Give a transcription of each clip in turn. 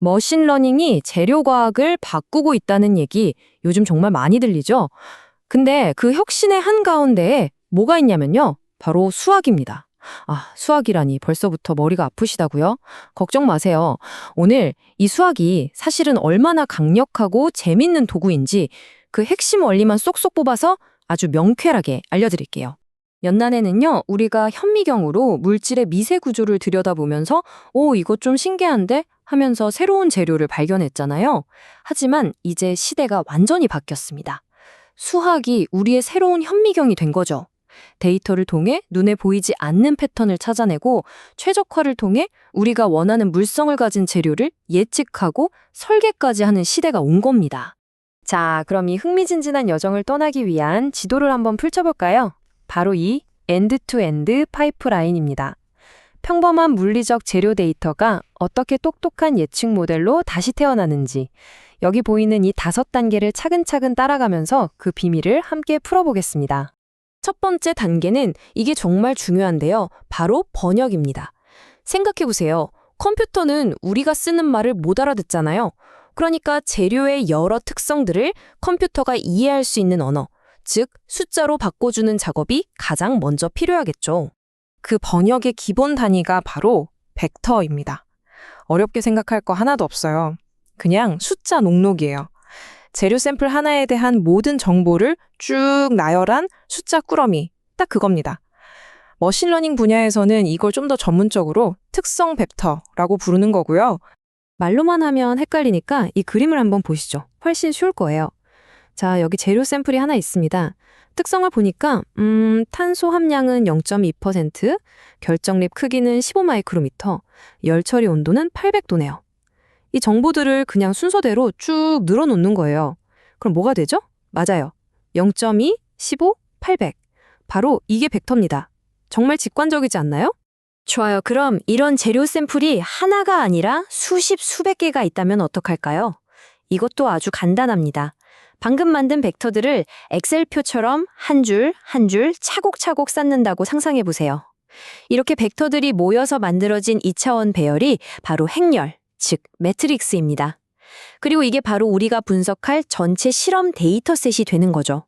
머신러닝이 재료과학을 바꾸고 있다는 얘기 요즘 정말 많이 들리죠? 근데 그 혁신의 한가운데에 뭐가 있냐면요. 바로 수학입니다. 수학이라니 벌써부터 머리가 아프시다고요? 걱정 마세요. 오늘 이 수학이 사실은 얼마나 강력하고 재밌는 도구인지 그 핵심 원리만 쏙쏙 뽑아서 아주 명쾌하게 알려드릴게요. 연난에는요, 우리가 현미경으로 물질의 미세 구조를 들여다보면서 이거 좀 신기한데? 하면서 새로운 재료를 발견했잖아요. 하지만 이제 시대가 완전히 바뀌었습니다. 수학이 우리의 새로운 현미경이 된 거죠. 데이터를 통해 눈에 보이지 않는 패턴을 찾아내고 최적화를 통해 우리가 원하는 물성을 가진 재료를 예측하고 설계까지 하는 시대가 온 겁니다. 자, 그럼 이 흥미진진한 여정을 떠나기 위한 지도를 한번 펼쳐볼까요? 바로 이 엔드-투-엔드 파이프라인입니다. 평범한 물리적 재료 데이터가 어떻게 똑똑한 예측 모델로 다시 태어나는지, 여기 보이는 이 5단계를 차근차근 따라가면서 그 비밀을 함께 풀어보겠습니다. 첫 번째 단계는 이게 정말 중요한데요. 바로 번역입니다. 생각해보세요. 컴퓨터는 우리가 쓰는 말을 못 알아듣잖아요. 그러니까 재료의 여러 특성들을 컴퓨터가 이해할 수 있는 언어, 즉 숫자로 바꿔주는 작업이 가장 먼저 필요하겠죠. 그 번역의 기본 단위가 바로 벡터입니다. 어렵게 생각할 거 하나도 없어요. 그냥 숫자 녹록이에요. 재료 샘플 하나에 대한 모든 정보를 쭉 나열한 숫자 꾸러미, 딱 그겁니다. 머신러닝 분야에서는 이걸 좀 더 전문적으로 특성 벡터라고 부르는 거고요. 말로만 하면 헷갈리니까 이 그림을 한번 보시죠. 훨씬 쉬울 거예요. 자, 여기 재료 샘플이 하나 있습니다. 특성을 보니까 탄소 함량은 0.2%, 결정립 크기는 15마이크로미터, 열 처리 온도는 800도네요. 이 정보들을 그냥 순서대로 쭉 늘어놓는 거예요. 그럼 뭐가 되죠? 맞아요. 0.2, 15, 800. 바로 이게 벡터입니다. 정말 직관적이지 않나요? 좋아요. 그럼 이런 재료 샘플이 하나가 아니라 수십, 수백 개가 있다면 어떡할까요? 이것도 아주 간단합니다. 방금 만든 벡터들을 엑셀표처럼 한 줄 한 줄 차곡차곡 쌓는다고 상상해 보세요. 이렇게 벡터들이 모여서 만들어진 2차원 배열이 바로 행렬, 즉 매트릭스입니다. 그리고 이게 바로 우리가 분석할 전체 실험 데이터셋이 되는 거죠.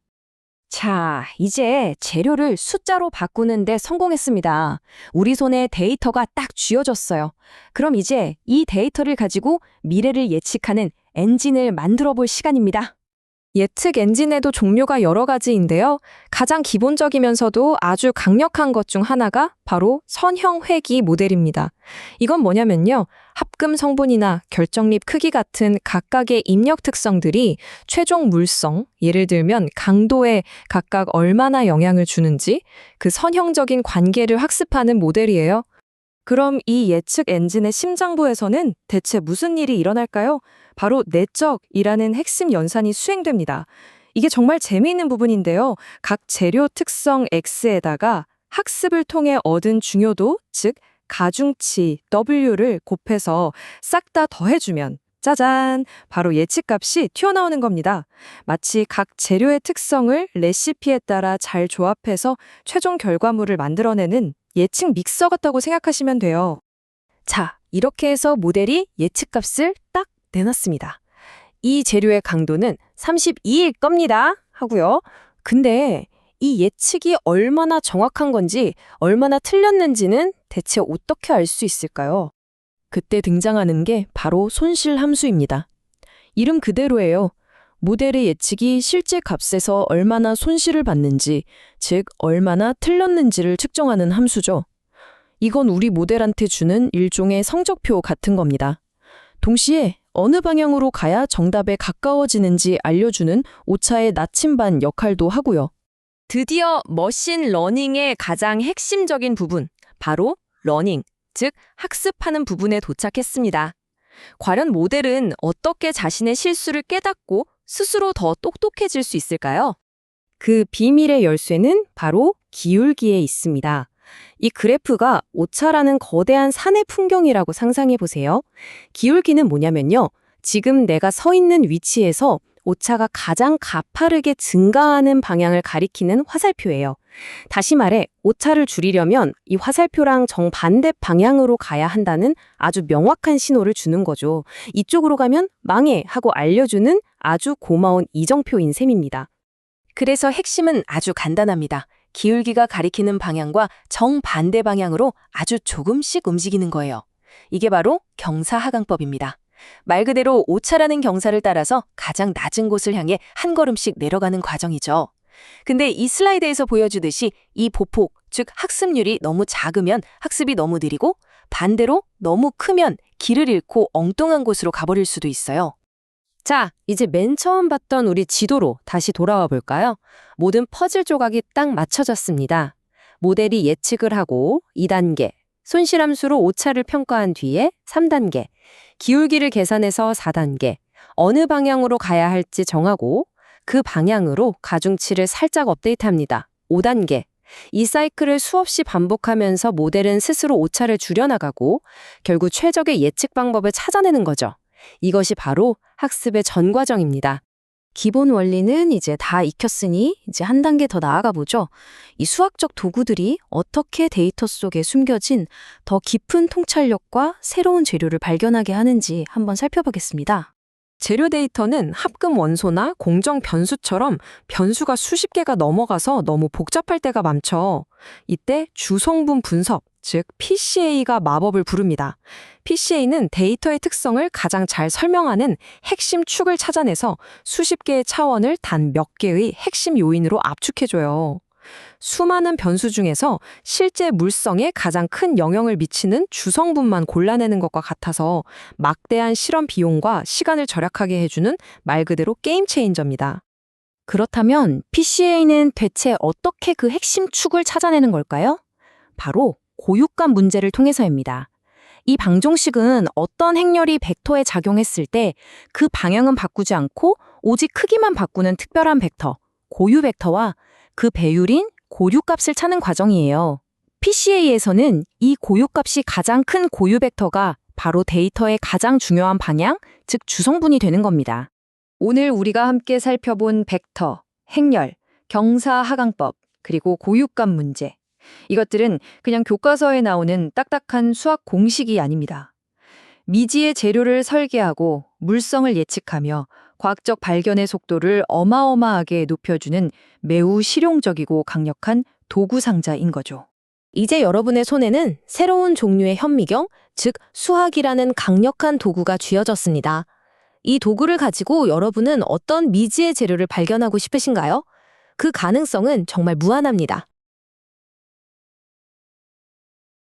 자, 이제 재료를 숫자로 바꾸는데 성공했습니다. 우리 손에 데이터가 딱 쥐어졌어요. 그럼 이제 이 데이터를 가지고 미래를 예측하는 엔진을 만들어 볼 시간입니다. 예측 엔진에도 종류가 여러 가지인데요. 가장 기본적이면서도 아주 강력한 것 중 하나가 바로 선형 회귀 모델입니다. 이건 뭐냐면요. 합금 성분이나 결정립 크기 같은 각각의 입력 특성들이 최종 물성, 예를 들면 강도에 각각 얼마나 영향을 주는지 그 선형적인 관계를 학습하는 모델이에요. 그럼 이 예측 엔진의 심장부에서는 대체 무슨 일이 일어날까요? 바로 내적이라는 핵심 연산이 수행됩니다. 이게 정말 재미있는 부분인데요. 각 재료 특성 X에다가 학습을 통해 얻은 중요도, 즉 가중치 W를 곱해서 싹 다 더해주면 짜잔! 바로 예측값이 튀어나오는 겁니다. 마치 각 재료의 특성을 레시피에 따라 잘 조합해서 최종 결과물을 만들어내는 예측 믹서 같다고 생각하시면 돼요. 자, 이렇게 해서 모델이 예측값을 딱 내놨습니다. 이 재료의 강도는 32일 겁니다. 하고요. 근데 이 예측이 얼마나 정확한 건지, 얼마나 틀렸는지는 대체 어떻게 알 수 있을까요? 그때 등장하는 게 바로 손실 함수입니다. 이름 그대로예요. 모델의 예측이 실제 값에서 얼마나 손실을 받는지, 즉 얼마나 틀렸는지를 측정하는 함수죠. 이건 우리 모델한테 주는 일종의 성적표 같은 겁니다. 동시에 어느 방향으로 가야 정답에 가까워지는지 알려주는 오차의 나침반 역할도 하고요. 드디어 머신 러닝의 가장 핵심적인 부분, 바로 러닝, 즉 학습하는 부분에 도착했습니다. 과연 모델은 어떻게 자신의 실수를 깨닫고 스스로 더 똑똑해질 수 있을까요? 그 비밀의 열쇠는 바로 기울기에 있습니다. 이 그래프가 오차라는 거대한 산의 풍경이라고 상상해 보세요. 기울기는 뭐냐면요. 지금 내가 서 있는 위치에서 오차가 가장 가파르게 증가하는 방향을 가리키는 화살표예요. 다시 말해, 오차를 줄이려면 이 화살표랑 정반대 방향으로 가야 한다는 아주 명확한 신호를 주는 거죠. 이쪽으로 가면 망해 하고 알려주는 아주 고마운 이정표인 셈입니다. 그래서 핵심은 아주 간단합니다. 기울기가 가리키는 방향과 정반대 방향으로 아주 조금씩 움직이는 거예요. 이게 바로 경사하강법입니다. 말 그대로 오차라는 경사를 따라서 가장 낮은 곳을 향해 한 걸음씩 내려가는 과정이죠. 근데 이 슬라이드에서 보여주듯이 이 보폭, 즉 학습률이 너무 작으면 학습이 너무 느리고 반대로 너무 크면 길을 잃고 엉뚱한 곳으로 가버릴 수도 있어요. 자, 이제 맨 처음 봤던 우리 지도로 다시 돌아와 볼까요? 모든 퍼즐 조각이 딱 맞춰졌습니다. 모델이 예측을 하고 2단계, 손실함수로 오차를 평가한 뒤에 3단계, 기울기를 계산해서 4단계, 어느 방향으로 가야 할지 정하고 그 방향으로 가중치를 살짝 업데이트합니다. 5단계, 이 사이클을 수없이 반복하면서 모델은 스스로 오차를 줄여나가고 결국 최적의 예측 방법을 찾아내는 거죠. 이것이 바로 학습의 전 과정입니다. 기본 원리는 이제 다 익혔으니 이제 한 단계 더 나아가 보죠. 이 수학적 도구들이 어떻게 데이터 속에 숨겨진 더 깊은 통찰력과 새로운 재료를 발견하게 하는지 한번 살펴보겠습니다. 재료 데이터는 합금 원소나 공정 변수처럼 변수가 수십 개가 넘어가서 너무 복잡할 때가 많죠. 이때 주성분 분석, 즉 PCA가 마법을 부릅니다. PCA는 데이터의 특성을 가장 잘 설명하는 핵심 축을 찾아내서 수십 개의 차원을 단 몇 개의 핵심 요인으로 압축해줘요. 수많은 변수 중에서 실제 물성에 가장 큰 영향을 미치는 주성분만 골라내는 것과 같아서 막대한 실험 비용과 시간을 절약하게 해주는 말 그대로 게임 체인저입니다. 그렇다면 PCA는 대체 어떻게 그 핵심 축을 찾아내는 걸까요? 바로 고육감 문제를 통해서입니다. 이 방정식은 어떤 행렬이 벡터에 작용했을 때 그 방향은 바꾸지 않고 오직 크기만 바꾸는 특별한 벡터, 고유 벡터와 그 배율인 고유값을 찾는 과정이에요. PCA에서는 이 고유값이 가장 큰 고유 벡터가 바로 데이터의 가장 중요한 방향, 즉 주성분이 되는 겁니다. 오늘 우리가 함께 살펴본 벡터, 행렬, 경사하강법, 그리고 고육감 문제. 이것들은 그냥 교과서에 나오는 딱딱한 수학 공식이 아닙니다. 미지의 재료를 설계하고 물성을 예측하며 과학적 발견의 속도를 어마어마하게 높여주는 매우 실용적이고 강력한 도구 상자인 거죠. 이제 여러분의 손에는 새로운 종류의 현미경, 즉 수학이라는 강력한 도구가 쥐어졌습니다. 이 도구를 가지고 여러분은 어떤 미지의 재료를 발견하고 싶으신가요? 그 가능성은 정말 무한합니다.